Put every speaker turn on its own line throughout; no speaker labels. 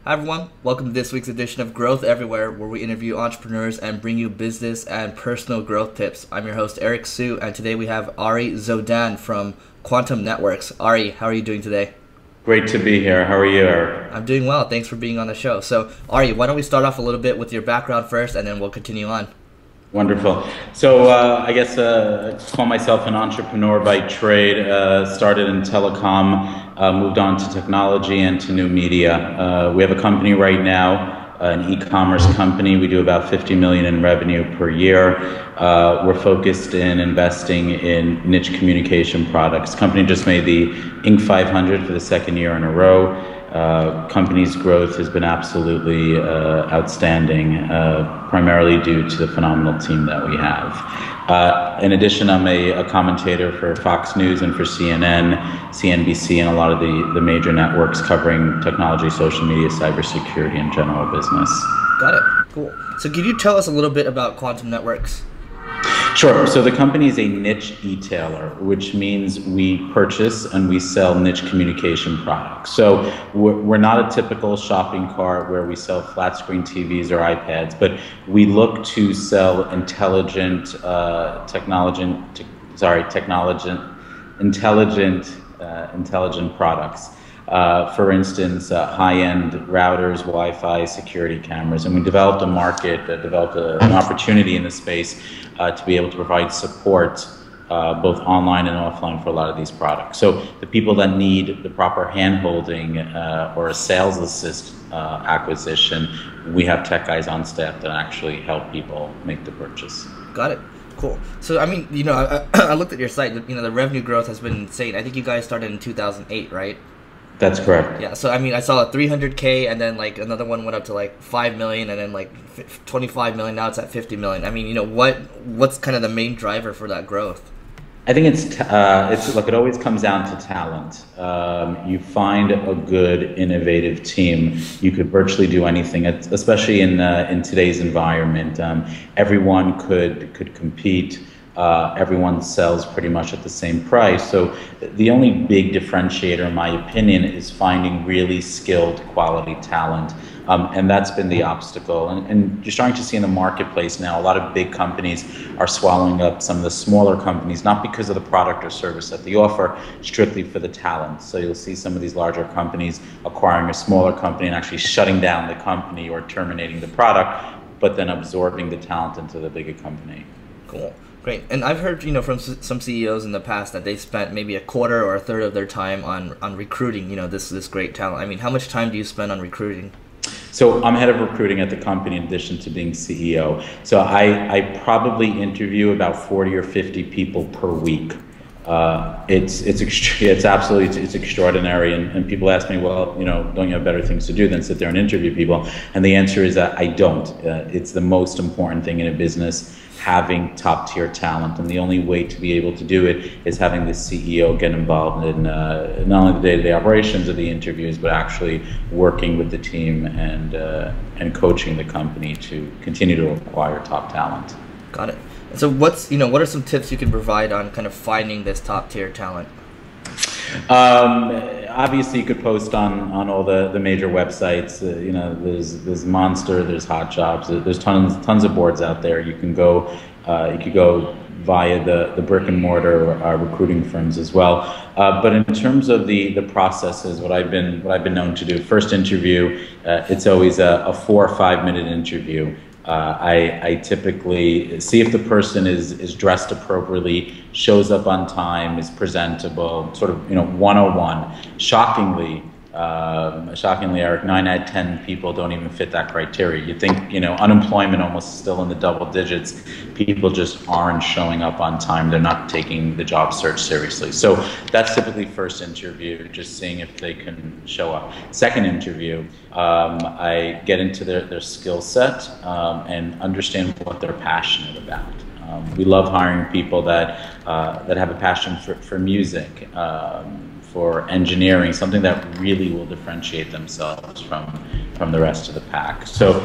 Hi everyone, welcome to this week's edition of Growth Everywhere, where we interview entrepreneurs and bring you business and personal growth tips. I'm your host Eric Su, and today we have Ari Zoldan from Quantum Networks. Ari, how are you doing today?
Great to be here. How are you, Eric?
I'm doing well, thanks for being on the show. So Ari, why don't we start off a little bit with your background first, and then we'll continue on.
Wonderful. So I guess I call myself an entrepreneur by trade. Started in telecom, moved on to technology and to new media. We have a company right now, an e-commerce company. We do about 50 million in revenue per year. We're focused in investing in niche communication products. Company just made the Inc. 500 for the second year in a row. Company's growth has been absolutely outstanding, primarily due to the phenomenal team that we have. In addition, I'm a commentator for Fox News and for CNN, CNBC, and a lot of the major networks covering technology, social media, cybersecurity, and general business.
Got it. Cool. So can you tell us a little bit about Quantum Networks?
Sure. So the company is a niche e-tailer, which means we purchase and we sell niche communication products. So we're not a typical shopping cart where we sell flat screen TVs or iPads, but we look to sell intelligent products. For instance, high-end routers, Wi-Fi, security cameras, and we developed an opportunity in the space to be able to provide support both online and offline for a lot of these products. So the people that need the proper hand-holding or a sales assist acquisition, we have tech guys on staff that actually help people make the purchase.
Got it. Cool. So, I mean, I looked at your site. The revenue growth has been insane. I think you guys started in 2008, right?
That's correct.
Yeah, so I mean, I saw a 300K, and then like another one went up to like 5 million, and then like 25 million. Now it's at 50 million. I mean, what's kind of the main driver for that growth?
I think it's look. It always comes down to talent. You find a good, innovative team, you could virtually do anything. Especially in today's environment, everyone could compete. Everyone sells pretty much at the same price. So the only big differentiator, in my opinion, is finding really skilled, quality talent. And that's been the obstacle. And you're starting to see in the marketplace now, a lot of big companies are swallowing up some of the smaller companies, not because of the product or service that they offer, strictly for the talent. So you'll see some of these larger companies acquiring a smaller company and actually shutting down the company or terminating the product, but then absorbing the talent into the bigger company.
Cool. Great. And I've heard, from some CEOs in the past that they spent maybe a quarter or a third of their time on recruiting, this great talent. I mean, how much time do you spend on recruiting?
So I'm head of recruiting at the company in addition to being CEO. So I probably interview about 40 or 50 people per week. It's extraordinary, and people ask me, well, don't you have better things to do than sit there and interview people? And the answer is that I don't. It's the most important thing in a business, having top tier talent, and the only way to be able to do it is having the CEO get involved in not only the day-to-day operations of the interviews, but actually working with the team and coaching the company to continue to acquire top talent.
Got it. So what are some tips you can provide on kind of finding this top tier talent?
Obviously, you could post on all the major websites. There's Monster, there's Hot Jobs, there's tons of boards out there. You could go via the brick and mortar recruiting firms as well. But in terms of the processes, what I've been known to do, first interview, it's always a 4 or 5 minute interview. I typically see if the person is dressed appropriately, shows up on time, is presentable, sort of 101. Shockingly, Eric, 9 out of 10 people don't even fit that criteria. You think unemployment almost still in the double digits. People just aren't showing up on time. They're not taking the job search seriously. So that's typically first interview, just seeing if they can show up. Second interview, I get into their skill set and understand what they're passionate about. We love hiring people that have a passion for music, for engineering, something that really will differentiate themselves from the rest of the pack. So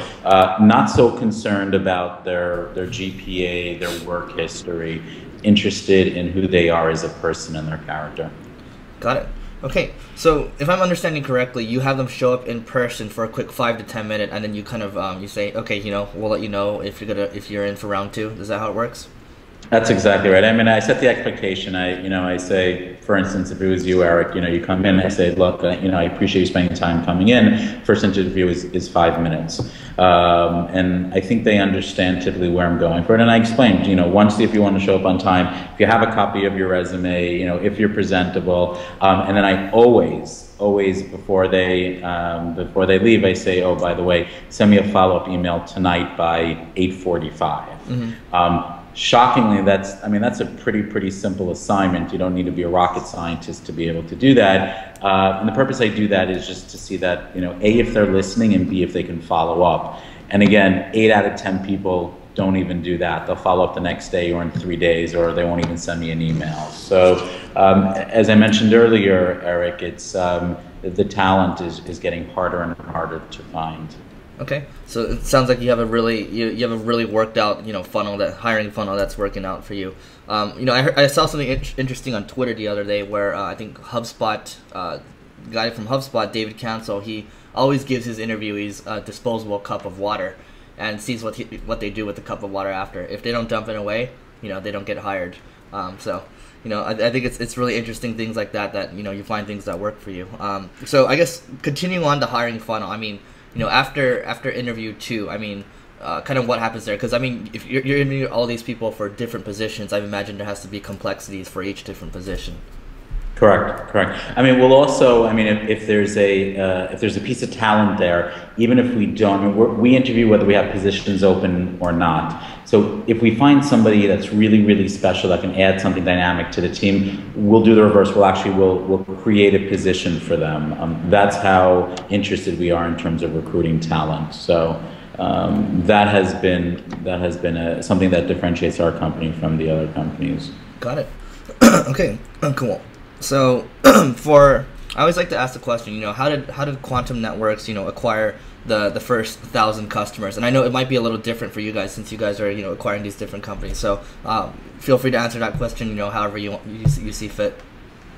not so concerned about their GPA, their work history, interested in who they are as a person and their character.
Got it. Okay, so if I'm understanding correctly, you have them show up in person for a quick 5 to 10 minute, and then you kind of you say, okay, we'll let you know if you're in for round two. Is that how it works?
That's exactly right. I mean, I set the expectation. I say, for instance, if it was you, Eric, you come in, I say, look, I appreciate you spending time coming in. First interview is 5 minutes. And I think they understand typically where I'm going for it. And I explained, once if you want to show up on time, if you have a copy of your resume, if you're presentable. And then I always before they leave, I say, oh, by the way, send me a follow-up email tonight by 8:45. Shockingly, that's a pretty simple assignment. You don't need to be a rocket scientist to be able to do that. And the purpose I do that is just to see that, A, if they're listening, and B, if they can follow up. And again, 8 out of 10 people don't even do that. They'll follow up the next day or in 3 days, or they won't even send me an email. So as I mentioned earlier, Eric, it's the talent is getting harder and harder to find.
Okay, so it sounds like you have a really worked out funnel, that hiring funnel that's working out for you. I saw something interesting on Twitter the other day where I think HubSpot guy from HubSpot, David Cancel, he always gives his interviewees a disposable cup of water and sees what they do with the cup of water after. If they don't dump it away, they don't get hired. I think it's really interesting things like that you find things that work for you. So I guess continuing on the hiring funnel, after interview 2, kind of what happens there? Because if you're interviewing all these people for different positions, I imagine there has to be complexities for each different position.
Correct. We'll also, if there's a piece of talent there, even if we don't, we interview whether we have positions open or not. So if we find somebody that's really special that can add something dynamic to the team, we'll do the reverse. We'll create a position for them. That's how interested we are in terms of recruiting talent. So that has been something that differentiates our company from the other companies.
Got it. Okay. Cool. So I always like to ask the question, how did Quantum Networks, acquire the first 1,000 customers? And I know it might be a little different for you guys since you guys are, acquiring these different companies. So feel free to answer that question, however you see fit.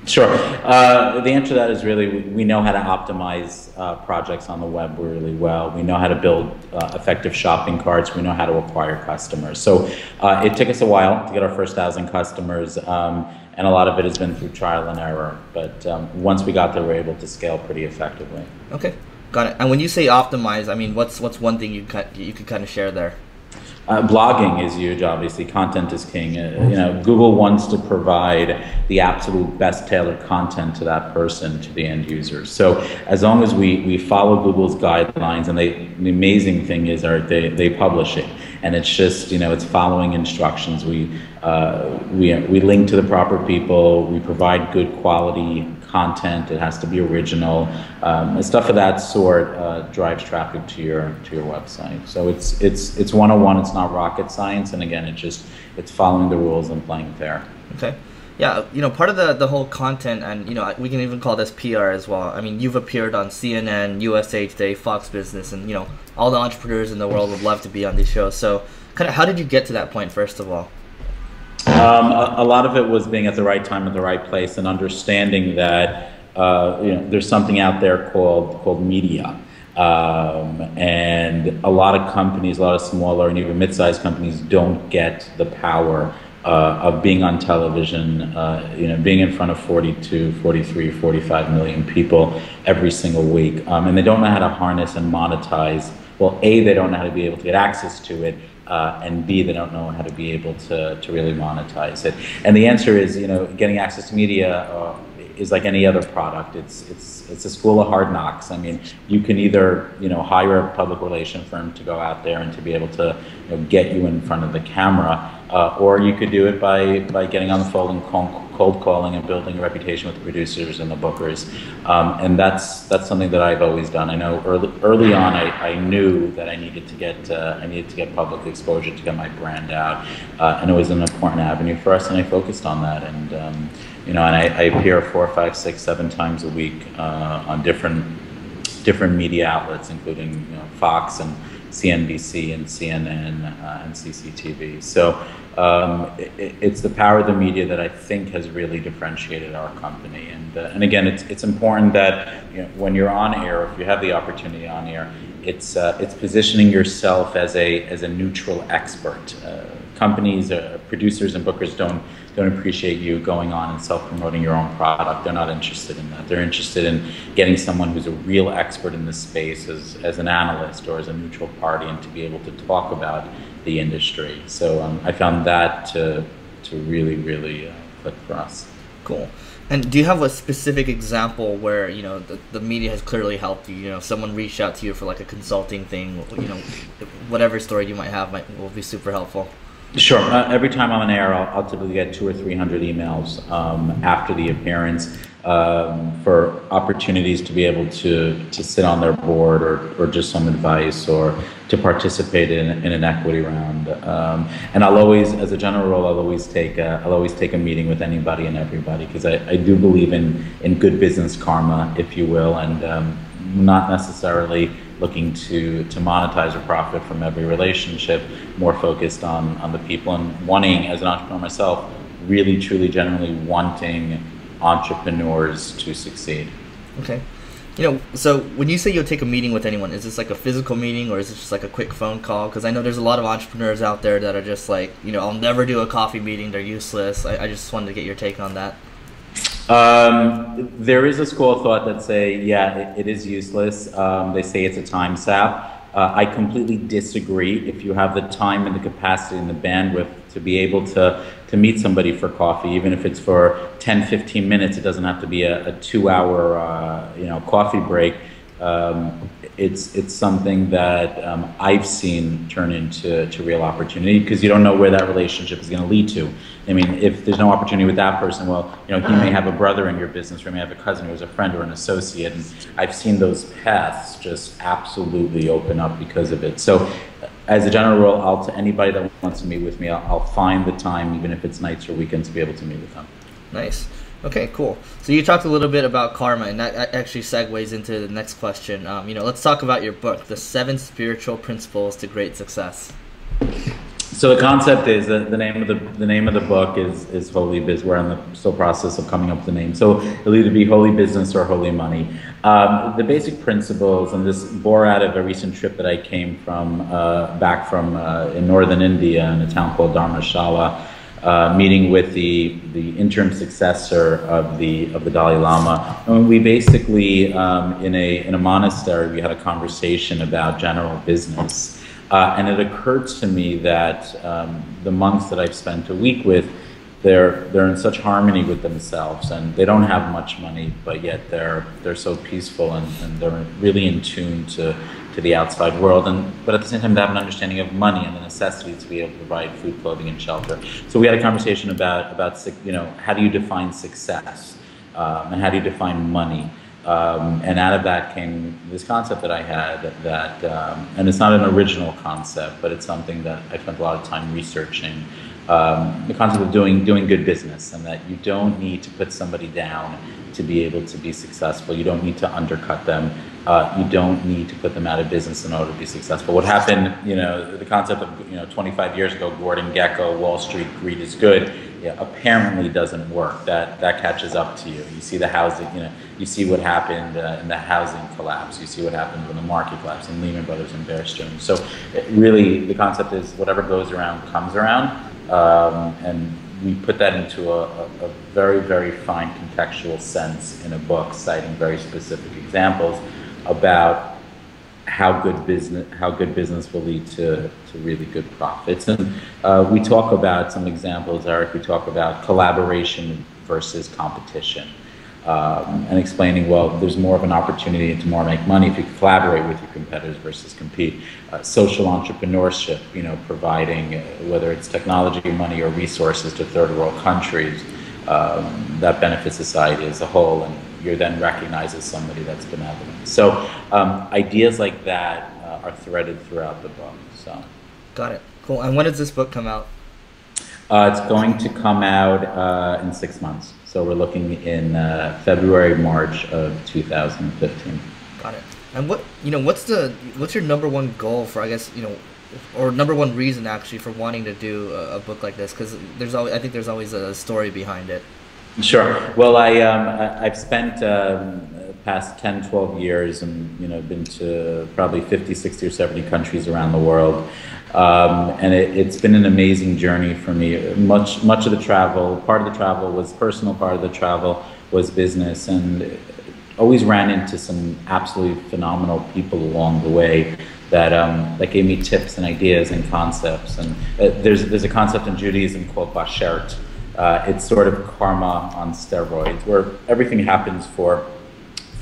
Sure. The answer to that is really we know how to optimize projects on the web really well. We know how to build effective shopping carts. We know how to acquire customers. So it took us a while to get our first 1,000 customers, and a lot of it has been through trial and error. But once we got there, we were able to scale pretty effectively.
Okay, got it. And when you say optimize, what's one thing you could kind of share there?
Blogging is huge, obviously. Content is king. Google wants to provide the absolute best tailored content to that person, to the end user. So as long as we follow Google's guidelines, and the amazing thing is they publish it, and it's just it's following instructions. We link to the proper people. We provide good quality content. It has to be original. Stuff of that sort drives traffic to your website. So it's 101. It's not rocket science. And again, it's following the rules and playing fair.
Okay. Yeah, part of the whole content, and we can even call this PR as well. You've appeared on CNN, USA Today, Fox Business, and all the entrepreneurs in the world would love to be on these shows. So kind of how did you get to that point, first of all?
A lot of it was being at the right time at the right place, and understanding that there's something out there called media, and a lot of companies, a lot of smaller and even mid-sized companies, don't get the power of being on television, being in front of 42, 43, 45 million people every single week, and they don't know how to harness and monetize. Well, A, they don't know how to be able to get access to it. And B, they don't know how to be able to really monetize it. And the answer is, getting access to media is like any other product. It's a school of hard knocks. You can either hire a public relation firm to go out there and to be able to get you in front of the camera, or you could do it by getting on the phone and cold calling and building a reputation with the producers and the bookers. And that's something that I've always done. I know early on I knew that I needed to get public exposure to get my brand out, and it was an important avenue for us, and I focused on that. And and I appear 4, 5, 6, 7 times a week on different media outlets, including Fox and CNBC and CNN and CCTV. So it's the power of the media that I think has really differentiated our company. And again, it's important that when you're on air, if you have the opportunity on air, it's positioning yourself as a neutral expert. Companies, producers, and bookers don't appreciate you going on and self-promoting your own product. They're not interested in that. They're interested in getting someone who's a real expert in this space as an analyst or as a neutral party, and to be able to talk about the industry. So I found that to really click for us.
Cool. And do you have a specific example where the media has clearly helped you? Someone reached out to you for like a consulting thing. Whatever story you might have will be super helpful.
Sure. Every time I'm on air, I'll typically get 200 or 300 emails after the appearance for opportunities to be able to sit on their board or just some advice, or to participate in an equity round. And I'll always, as a general rule, I'll always take a meeting with anybody and everybody, because I do believe in good business karma, if you will, and not necessarily looking to monetize or profit from every relationship, more focused on the people, and wanting, as an entrepreneur myself, really, truly, genuinely wanting entrepreneurs to succeed. Okay.
So when you say you'll take a meeting with anyone, is this like a physical meeting, or is it just like a quick phone call? Because I know there's a lot of entrepreneurs out there that are just like, I'll never do a coffee meeting, they're useless. I just wanted to get your take on that.
There is a school of thought that say, yeah, it is useless. They say it's a time sap. I completely disagree. If you have the time and the capacity and the bandwidth to be able to meet somebody for coffee, even if it's for 10, 15 minutes, it doesn't have to be a 2-hour coffee break. It's something that I've seen turn into real opportunity, because you don't know where that relationship is going to lead to. I mean, if there's no opportunity with that person, well, he may have a brother in your business, or he may have a cousin who's a friend or an associate, and I've seen those paths just absolutely open up because of it. So as a general rule, to anybody that wants to meet with me, I'll find the time, even if it's nights or weekends, to be able to meet with them.
Nice. Okay, cool. So you talked a little bit about karma, and that actually segues into the next question. Let's talk about your book, The 7 Spiritual Principles to Great Success.
So the concept is the name of the book is Holy Business. We're in the still process of coming up with the name. So it'll either be Holy Business or Holy Money. The basic principles, and this bore out of a recent trip that I came back from in northern India, in a town called Dharmashala. Meeting with the interim successor of the Dalai Lama, and we basically in a monastery, we had a conversation about general business, and it occurred to me that the monks that I've spent a week with, they're in such harmony with themselves, and they don't have much money, but yet they're so peaceful, and they're really in tune to the outside world, but at the same time they have an understanding of money and the necessity to be able to provide food, clothing, and shelter. So we had a conversation about how do you define success, and how do you define money, and out of that came this concept that I had that, and it's not an original concept, but it's something that I spent a lot of time researching. The concept of doing good business, and that you don't need to put somebody down to be able to be successful. You don't need to undercut them. You don't need to put them out of business in order to be successful. What happened, the concept of 25 years ago, Gordon Gekko, Wall Street, greed is good, apparently doesn't work. That catches up to you. You see the housing, you see what happened in the housing collapse. You see what happened when the market collapsed, in Lehman Brothers and Bear Stearns. So really, the concept is whatever goes around comes around, and we put that into a very, very fine contextual sense in a book, citing very specific examples about how good business will lead to really good profits. And we talk about some examples, Eric. We talk about collaboration versus competition, and explaining, well, there's more of an opportunity to more make money if you collaborate with your competitors versus compete. Social entrepreneurship, providing, whether it's technology, money, or resources to third world countries, that benefits society as a whole, and you're then recognized as somebody that's benevolent. So ideas like that are threaded throughout the book. So,
got it. Cool. And when does this book come out?
It's going to come out in 6 months. So we're looking in February, March of 2015.
Got it. And what's your number one goal for, I guess, or number one reason actually for wanting to do a book like this? Because I think there's always a story behind it.
Sure. Well, I've spent past 10, 12 years and, been to probably 50, 60 or 70 countries around the world. And it's been an amazing journey for me. Much of the travel, part of the travel was personal, part of the travel was business, and always ran into some absolutely phenomenal people along the way that gave me tips and ideas and concepts. And there's a concept in Judaism called bashert. It's sort of karma on steroids, where everything happens for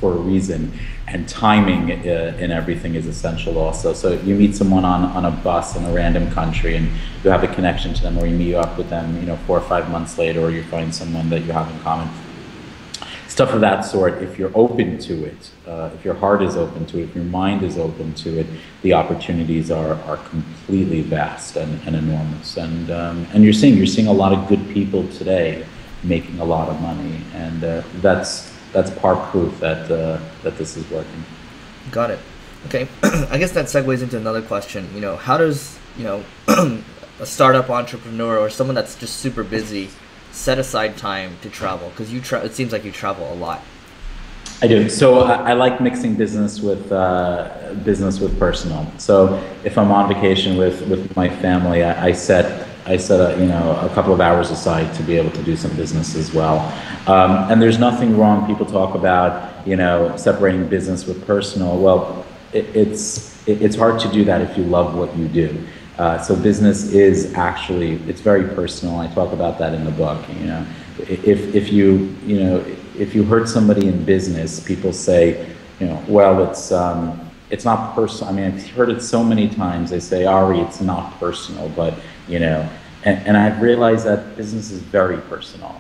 a reason, and timing in everything is essential also. So you meet someone on a bus in a random country, and you have a connection to them, or you meet up with them, 4 or 5 months later, or you find someone that you have in common. Stuff of that sort, if you're open to it, if your heart is open to it, if your mind is open to it, the opportunities are completely vast and enormous. And you're seeing a lot of good people today making a lot of money, and that's part proof that this is working.
Got it. Okay. I guess that segues into another question. How does a startup entrepreneur or someone that's just super busy set aside time to travel? Because it seems like you travel a lot.
I do. So I like mixing business with personal. So if I'm on vacation with my family, I set a couple of hours aside to be able to do some business as well. And there's nothing wrong. People talk about separating business with personal. Well, it's hard to do that if you love what you do. So business is actually, it's very personal. I talk about that in the book. If you hurt somebody in business, people say, well, it's not personal. I mean, I've heard it so many times. They say, Ari, it's not personal, but and I've realized that business is very personal.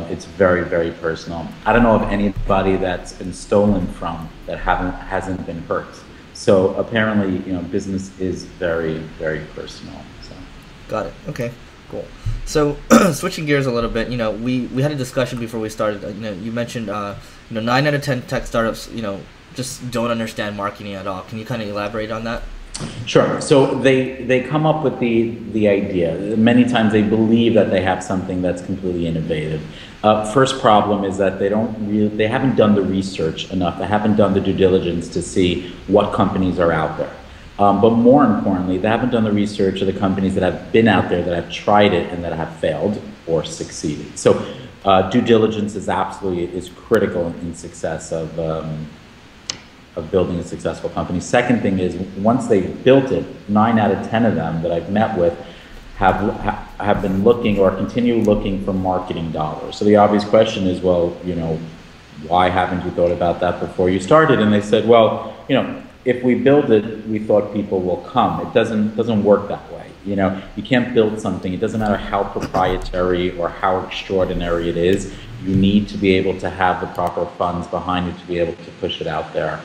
It's very, very personal. I don't know of anybody that's been stolen from that hasn't been hurt. So apparently, business is very, very personal. So.
Got it. Okay, cool. So switching gears a little bit, we had a discussion before we started. You mentioned 9 out of 10 tech startups, just don't understand marketing at all. Can you kind of elaborate on that?
Sure. So they come up with the idea. Many times they believe that they have something that's completely innovative. First problem is that they haven't done the research enough. They haven't done the due diligence to see what companies are out there. But more importantly, they haven't done the research of the companies that have been out there, that have tried it and that have failed or succeeded. So due diligence is critical in success of building a successful company. Second thing is, once they've built it, 9 out of 10 of them that I've met with have been looking or continue looking for marketing dollars. So the obvious question is, well, why haven't you thought about that before you started? And they said, well, if we build it, we thought people will come. It doesn't work that way. You can't build something. It doesn't matter how proprietary or how extraordinary it is. You need to be able to have the proper funds behind you to be able to push it out there.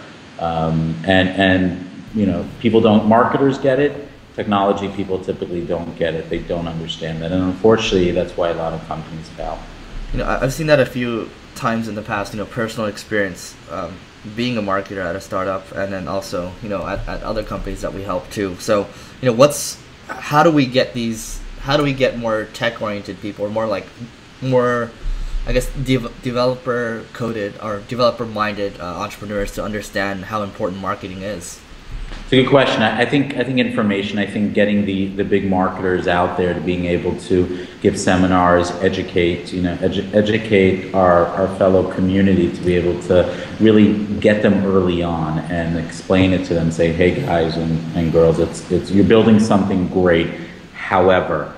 People don't, marketers get it, technology people typically don't get it, they don't understand that, and unfortunately that's why a lot of companies fail.
I've seen that a few times in the past, personal experience, being a marketer at a startup, and then also, at other companies that we help too. So, how do we get more tech-oriented people, or more I guess developer coded or developer minded entrepreneurs to understand how important marketing is?
It's a good question. I think information. I think getting the big marketers out there to being able to give seminars, educate our fellow community, to be able to really get them early on and explain it to them. Say, hey guys and girls, it's you're building something great. However,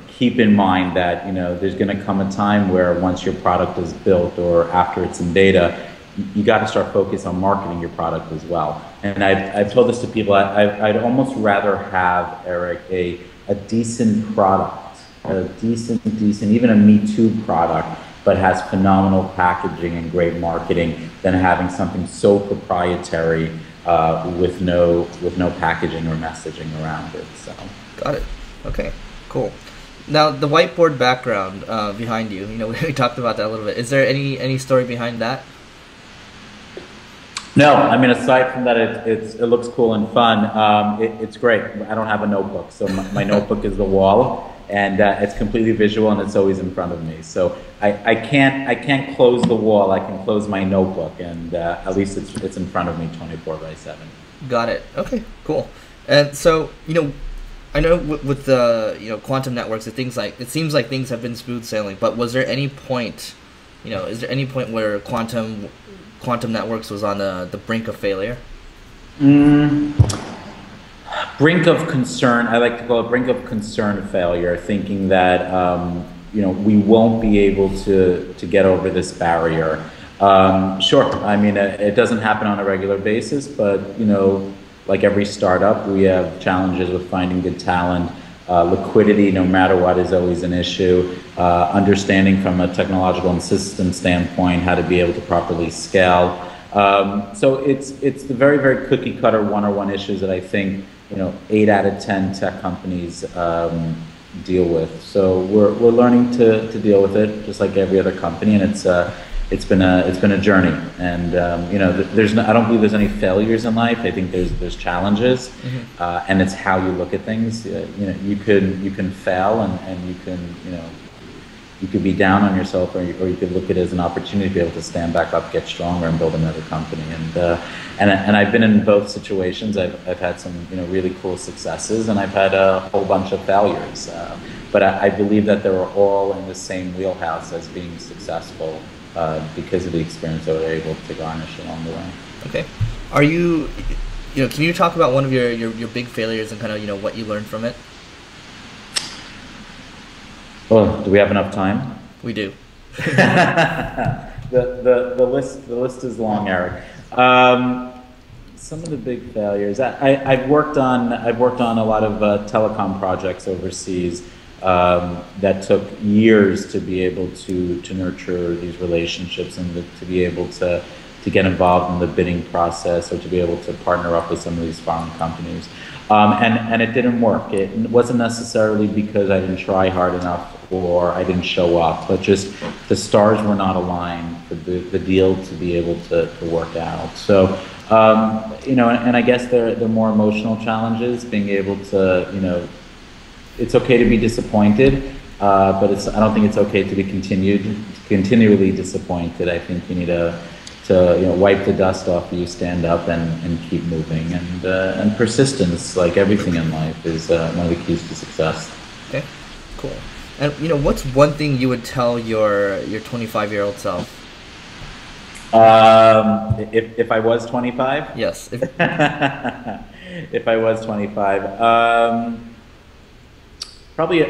keep in mind that there's going to come a time where once your product is built or after it's in beta, you got to start focus on marketing your product as well. And I've told this to people. I'd almost rather have, Eric, a decent product, a decent, even a Me Too product, but has phenomenal packaging and great marketing, than having something so proprietary with no packaging or messaging around it. So.
Got it. Okay. Cool. Now, the whiteboard background behind you, we talked about that a little bit. Is there any story behind that?
No, I mean, aside from that, it looks cool and fun. It's great. I don't have a notebook, so my notebook is the wall, and it's completely visual, and it's always in front of me. So I can't close the wall. I can close my notebook, and at least it's in front of me 24/7.
Got it. Okay, cool. And so, I know with the quantum networks and things like it seems like things have been smooth sailing, but was there any point, is there any point where quantum networks was on the brink of failure?
Brink of concern. I like to call it brink of concern failure, thinking that we won't be able to get over this barrier. Sure. I mean, it doesn't happen on a regular basis, but like every startup, we have challenges with finding good talent. Liquidity, no matter what, is always an issue. Understanding from a technological and system standpoint how to be able to properly scale. So it's the very, very cookie cutter one-on-one issues that I think 8 out of 10 tech companies deal with. So we're learning to deal with it just like every other company, and it's been a journey. And I don't believe there's any failures in life. I think there's challenges, and it's how you look at things. You can fail, and you could be down on yourself, or you could look at it as an opportunity to be able to stand back up, get stronger, and build another company. And I've been in both situations. I've had some really cool successes, and I've had a whole bunch of failures. But I believe that they were all in the same wheelhouse as being successful because of the experience that we were able to garnish along the way.
Okay, can you talk about one of your big failures and kind of what you learned from it?
Well, do we have enough time?
We do.
The list is long, Eric. Some of the big failures. I've worked on a lot of telecom projects overseas that took years to be able to nurture these relationships, and to be able to get involved in the bidding process, or to be able to partner up with some of these foreign companies. And it didn't work. It wasn't necessarily because I didn't try hard enough or I didn't show up, but just the stars were not aligned for the deal to be able to work out. So, and I guess they're more emotional challenges, being able to, it's okay to be disappointed, but I don't think it's okay to be continually disappointed. I think you need to wipe the dust off you, stand up, and keep moving. And persistence, like everything in life, is one of the keys to success.
Okay, cool. And what's one thing you would tell your 25-year-old self?
If I was 25?
Yes.
If I was 25, probably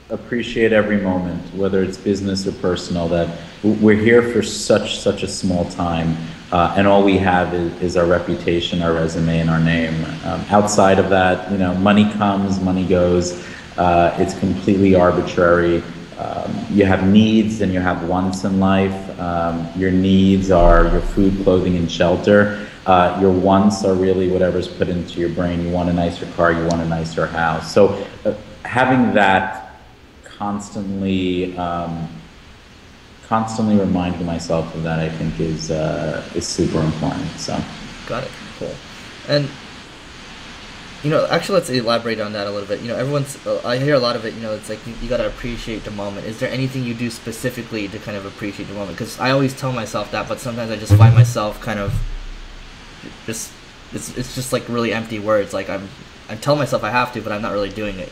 appreciate every moment, whether it's business or personal. That we're here for such a small time, and all we have is our reputation, our resume, and our name. Outside of that, money comes, money goes. It's completely arbitrary. You have needs and you have wants in life. Your needs are your food, clothing, and shelter. Your wants are really whatever's put into your brain. You want a nicer car, you want a nicer house. So having that constantly reminding myself of that, I think is super important. So
got it. Cool. And actually, let's elaborate on that a little bit. I hear a lot of it, it's like you got to appreciate the moment. Is there anything you do specifically to kind of appreciate the moment? Because I always tell myself that, but sometimes I just find myself kind of it's just like really empty words. Like I'm telling myself I have to, but I'm not really doing it,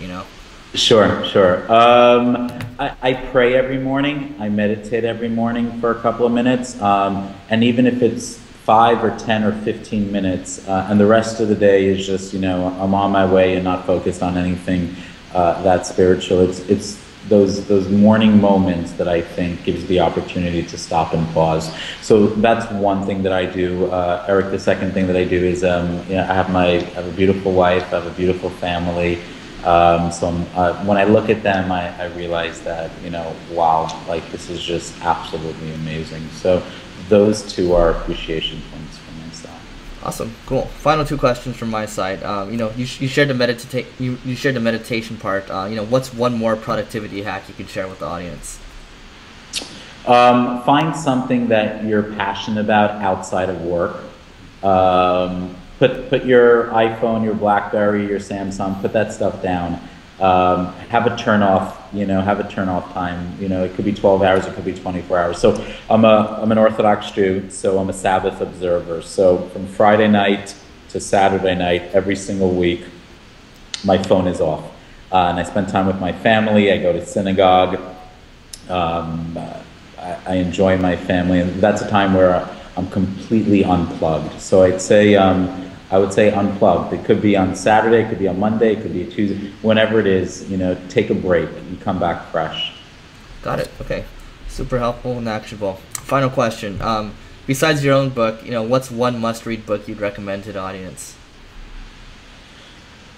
Sure. I pray every morning. I meditate every morning for a couple of minutes. And even if it's 5 or 10 or 15 minutes, and the rest of the day is just, I'm on my way and not focused on anything that spiritual. It's those morning moments that I think gives the opportunity to stop and pause. So that's one thing that I do. Eric, the second thing that I do is, I have a beautiful wife, I have a beautiful family. So when I look at them, I realize that, wow, like this is just absolutely amazing. So those two are appreciation points for myself.
Awesome, cool. Final 2 questions from my side. You shared the you shared the meditation part. What's one more productivity hack you could share with the audience?
Find something that you're passionate about outside of work. Put your iPhone, your BlackBerry, your Samsung, put that stuff down. Have a turn off, have a turn off time. It could be 12 hours, it could be 24 hours. So I'm an Orthodox Jew, so I'm a Sabbath observer. So from Friday night to Saturday night, every single week, my phone is off. And I spend time with my family, I go to synagogue, I enjoy my family, and that's a time where I'm completely unplugged. So I would say unplugged. It could be on Saturday, it could be on Monday, it could be a Tuesday, whenever it is, take a break. You come back fresh.
Got it. Okay. Super helpful and actionable. Final question. Besides your own book, what's one must-read book you'd recommend to the audience?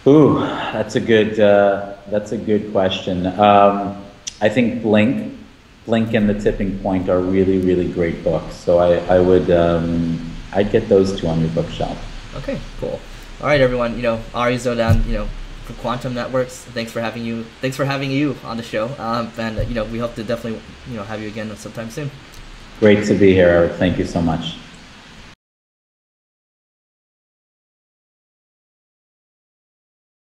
Ooh, that's a good question. I think Blink and The Tipping Point are really, really great books. So I'd get those two on your bookshelf.
Okay, cool. All right, everyone. Ari Zoldan, for Quantum Networks. Thanks for having you on the show. And we hope to definitely have you again sometime soon.
Great to be here, Eric. Thank you so much.